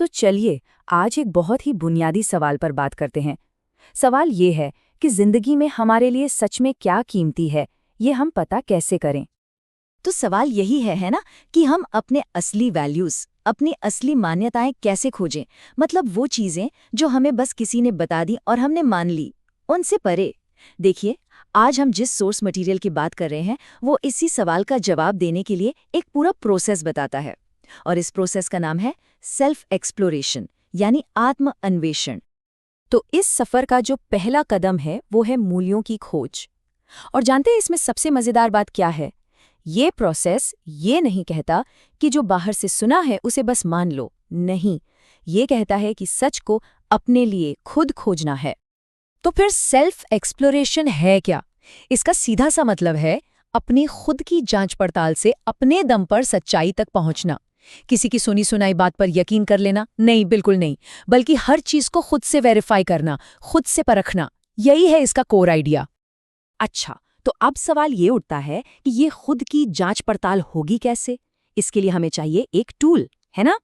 तो चलिए आज एक बहुत ही बुनियादी सवाल पर बात करते हैं। सवाल ये है कि जिंदगी में हमारे लिए सच में क्या कीमती है, ये हम पता कैसे करें। तो सवाल यही है ना, कि हम अपने असली वैल्यूज, अपनी असली मान्यताएं कैसे खोजें। मतलब वो चीजें जो हमें बस किसी ने बता दी और हमने मान ली, उनसे परे। देखिए, आज हम जिस सोर्स मटेरियल की बात कर रहे हैं वो इसी सवाल का जवाब देने के लिए एक पूरा प्रोसेस बताता है। और इस प्रोसेस का नाम है सेल्फ एक्सप्लोरेशन, यानी आत्म अन्वेषण। तो इस सफर का जो पहला कदम है वो है मूल्यों की खोज। और जानते हैं इसमें सबसे मजेदार बात क्या है? ये प्रोसेस ये नहीं कहता कि जो बाहर से सुना है उसे बस मान लो। नहीं, ये कहता है कि सच को अपने लिए खुद खोजना है। तो फिर सेल्फ एक्सप्लोरेशन है क्या? इसका सीधा सा मतलब है अपनी खुद की जांच पड़ताल से अपने दम पर सच्चाई तक पहुंचना। किसी की सुनी सुनाई बात पर यकीन कर लेना नहीं, बिल्कुल नहीं, बल्कि हर चीज को खुद से वेरीफाई करना, खुद से परखना, यही है इसका कोर आइडिया। अच्छा, तो अब सवाल ये उठता है कि ये खुद की जांच पड़ताल होगी कैसे? इसके लिए हमें चाहिए एक टूल, है ना?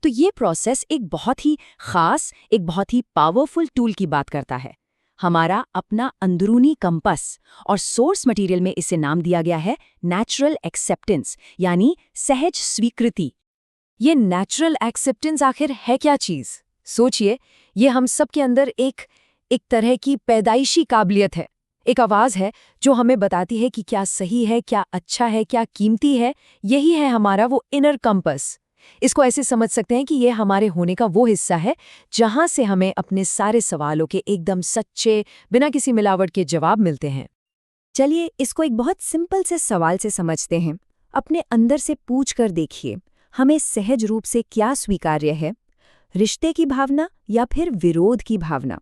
तो ये प्रोसेस एक बहुत ही खास, एक बहुत ही पावरफुल टूल की बात करता है। हमारा अपना अंदरूनी कंपास। और सोर्स मटेरियल में इसे नाम दिया गया है नेचुरल एक्सेप्टेंस, यानी सहज स्वीकृति। ये नेचुरल एक्सेप्टेंस आखिर है क्या चीज? सोचिए, ये हम सब के अंदर एक तरह की पैदाइशी काबिलियत है। एक आवाज है जो हमें बताती है कि क्या सही है, क्या अच्छा है, क्या कीमती है। यही है हमारा वो इनर कंपास। इसको ऐसे समझ सकते हैं कि ये हमारे होने का वो हिस्सा है जहां से हमें अपने सारे सवालों के एकदम सच्चे, बिना किसी मिलावट के जवाब मिलते हैं। चलिए इसको एक बहुत सिंपल से सवाल से समझते हैं। अपने अंदर से पूछ कर देखिए, हमें सहज रूप से क्या स्वीकार्य है? रिश्ते की भावना या फिर विरोध की भावना?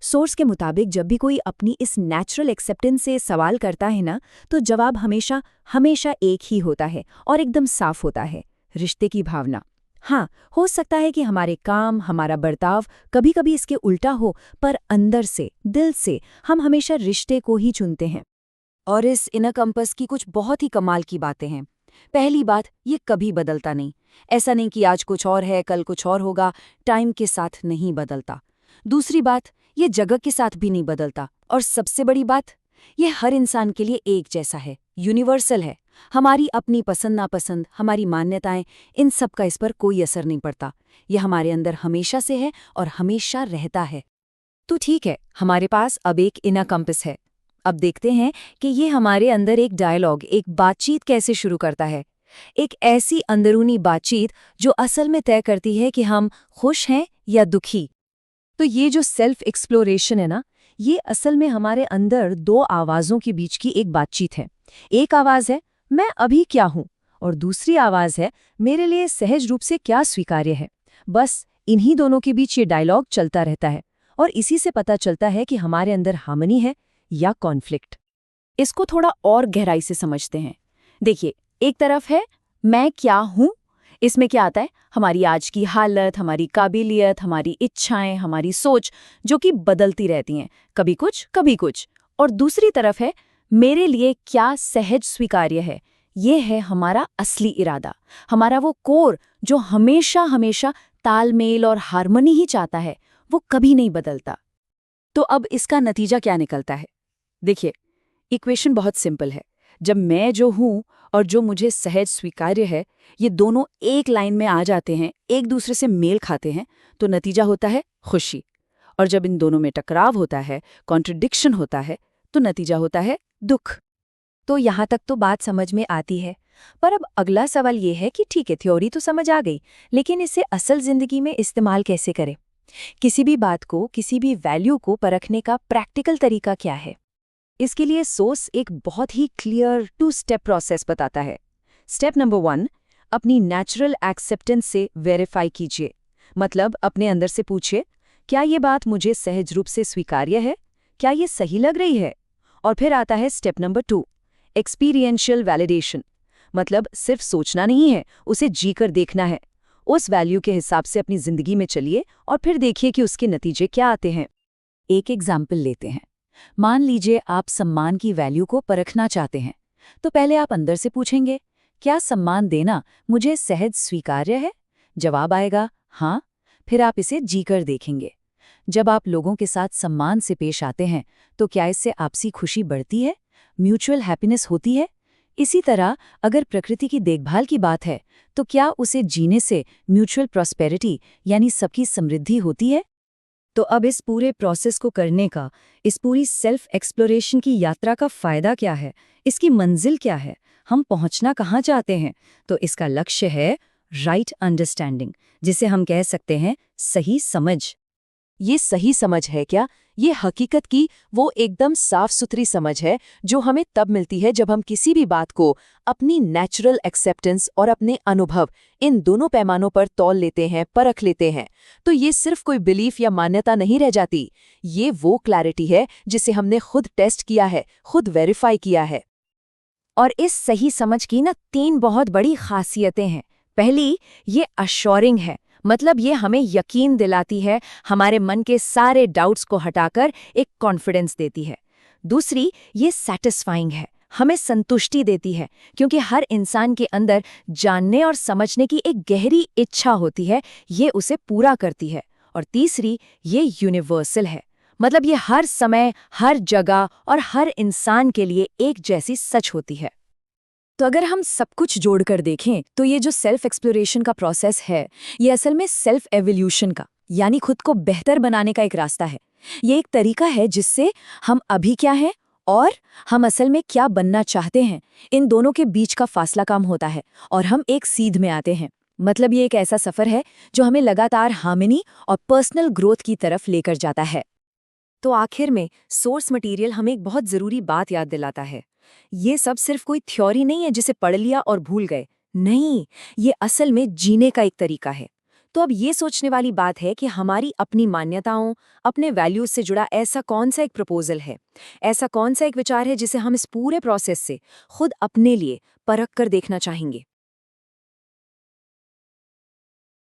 सोर्स के मुताबिक जब भी कोई अपनी इस नेचुरल एक्सेप्टेंस से सवाल करता है ना, तो जवाब हमेशा हमेशा एक ही होता है और एकदम साफ होता है, रिश्ते की भावना। हाँ, हो सकता है कि हमारे काम, हमारा बर्ताव कभी कभी इसके उल्टा हो, पर अंदर से, दिल से हम हमेशा रिश्ते को ही चुनते हैं। और इस इनर कंपास की कुछ बहुत ही कमाल की बातें हैं। पहली बात, ये कभी बदलता नहीं। ऐसा नहीं कि आज कुछ और है, कल कुछ और होगा, टाइम के साथ नहीं बदलता। दूसरी बात, ये जगह के साथ भी नहीं बदलता। और सबसे बड़ी बात, ये हर इंसान के लिए एक जैसा है, यूनिवर्सल है। हमारी अपनी पसंद नापसंद, हमारी मान्यताएं, इन सब का इस पर कोई असर नहीं पड़ता। ये हमारे अंदर हमेशा से है और हमेशा रहता है। तो ठीक है, हमारे पास अब एक इनर कंपास है। अब देखते हैं कि ये हमारे अंदर एक डायलॉग, एक बातचीत कैसे शुरू करता है। एक ऐसी अंदरूनी बातचीत जो असल में तय करती है कि हम खुश हैं या दुखी। तो ये जो सेल्फ एक्सप्लोरेशन है ना, ये असल में हमारे अंदर दो आवाज़ों के बीच की एक बातचीत है। एक आवाज़ है मैं अभी क्या हूँ, और दूसरी आवाज़ है मेरे लिए सहज रूप से क्या स्वीकार्य है। बस इन्हीं दोनों के बीच ये डायलॉग चलता रहता है और इसी से पता चलता है कि हमारे अंदर हार्मनी है या कॉन्फ्लिक्ट। इसको थोड़ा और गहराई से समझते हैं। देखिए, एक तरफ है मैं क्या हूँ, इसमें क्या आता है? हमारी आज की हालत, हमारी काबिलियत, हमारी इच्छाएं, हमारी सोच, जो कि बदलती रहती हैं, कभी कुछ कभी कुछ। और दूसरी तरफ है मेरे लिए क्या सहज स्वीकार्य है। ये है हमारा असली इरादा, हमारा वो कोर जो हमेशा हमेशा तालमेल और हार्मनी ही चाहता है, वो कभी नहीं बदलता। तो अब इसका नतीजा क्या निकलता है? देखिए, इक्वेशन बहुत सिंपल है। जब मैं जो हूं और जो मुझे सहज स्वीकार्य है, ये दोनों एक लाइन में आ जाते हैं, एक दूसरे से मेल खाते हैं, तो नतीजा होता है खुशी। और जब इन दोनों में टकराव होता है, कॉन्ट्रडिक्शन होता है, तो नतीजा होता है दुख। तो यहाँ तक तो बात समझ में आती है। पर अब अगला सवाल ये है कि ठीक है, थ्योरी तो समझ आ गई, लेकिन इसे असल जिंदगी में इस्तेमाल कैसे करें? किसी भी बात को, किसी भी वैल्यू को परखने का प्रैक्टिकल तरीका क्या है? इसके लिए सोर्स एक बहुत ही क्लियर 2 स्टेप प्रोसेस बताता है। स्टेप नंबर 1, अपनी नेचुरल एक्सेप्टेंस से वेरीफाई कीजिए। मतलब अपने अंदर से पूछिए, क्या ये बात मुझे सहज रूप से स्वीकार्य है? क्या ये सही लग रही है? और फिर आता है स्टेप नंबर 2, एक्सपीरियंशियल वैलिडेशन। मतलब सिर्फ सोचना नहीं है, उसे जीकर देखना है। उस वैल्यू के हिसाब से अपनी जिंदगी में चलिए और फिर देखिए कि उसके नतीजे क्या आते हैं। एक एग्जाम्पल लेते हैं। मान लीजिए आप सम्मान की वैल्यू को परखना चाहते हैं, तो पहले आप अंदर से पूछेंगे, क्या सम्मान देना मुझे सहज स्वीकार्य है? जवाब आएगा हाँ। फिर आप इसे जीकर देखेंगे। जब आप लोगों के साथ सम्मान से पेश आते हैं तो क्या इससे आपसी खुशी बढ़ती है, म्यूचुअल हैप्पीनेस होती है? इसी तरह अगर प्रकृति की देखभाल की बात है तो क्या उसे जीने से म्यूचुअल प्रॉस्पेरिटी यानी सबकी समृद्धि होती है? तो अब इस पूरे प्रोसेस को करने का, इस पूरी सेल्फ एक्सप्लोरेशन की यात्रा का फ़ायदा क्या है? इसकी मंजिल क्या है? हम पहुंचना कहाँ चाहते हैं? तो इसका लक्ष्य है राइट अंडरस्टैंडिंग, जिसे हम कह सकते हैं सही समझ। ये सही समझ है क्या? ये हकीकत की वो एकदम साफ सुथरी समझ है जो हमें तब मिलती है जब हम किसी भी बात को अपनी नेचुरल एक्सेप्टेंस और अपने अनुभव, इन दोनों पैमानों पर तौल लेते हैं, परख लेते हैं। तो ये सिर्फ कोई बिलीफ या मान्यता नहीं रह जाती, ये वो क्लैरिटी है जिसे हमने खुद टेस्ट किया है, खुद वेरीफाई किया है। और इस सही समझ की ना 3 बहुत बड़ी खासियतें हैं। पहली, ये अश्योरिंग है, मतलब ये हमें यकीन दिलाती है, हमारे मन के सारे डाउट्स को हटाकर एक कॉन्फिडेंस देती है। दूसरी, ये सैटिस्फाइंग है, हमें संतुष्टि देती है, क्योंकि हर इंसान के अंदर जानने और समझने की एक गहरी इच्छा होती है, ये उसे पूरा करती है। और तीसरी, ये यूनिवर्सल है, मतलब ये हर समय, हर जगह और हर इंसान के लिए एक जैसी सच होती है। तो अगर हम सब कुछ जोड़कर देखें तो ये जो सेल्फ एक्सप्लोरेशन का प्रोसेस है, ये असल में सेल्फ एवोल्यूशन का, यानी खुद को बेहतर बनाने का एक रास्ता है। ये एक तरीका है जिससे हम अभी क्या हैं और हम असल में क्या बनना चाहते हैं, इन दोनों के बीच का फासला कम होता है और हम एक सीध में आते हैं। मतलब ये एक ऐसा सफर है जो हमें लगातार हार्मनी और पर्सनल ग्रोथ की तरफ लेकर जाता है। तो आखिर में सोर्स मटेरियल हमें एक बहुत ज़रूरी बात याद दिलाता है। ये सब सिर्फ कोई थ्योरी नहीं है जिसे पढ़ लिया और भूल गए। नहीं, ये असल में जीने का एक तरीका है। तो अब ये सोचने वाली बात है कि हमारी अपनी मान्यताओं, अपने वैल्यूज से जुड़ा ऐसा कौन सा एक प्रपोजल है, ऐसा कौन सा एक विचार है जिसे हम इस पूरे प्रोसेस से खुद अपने लिए परख कर देखना चाहेंगे।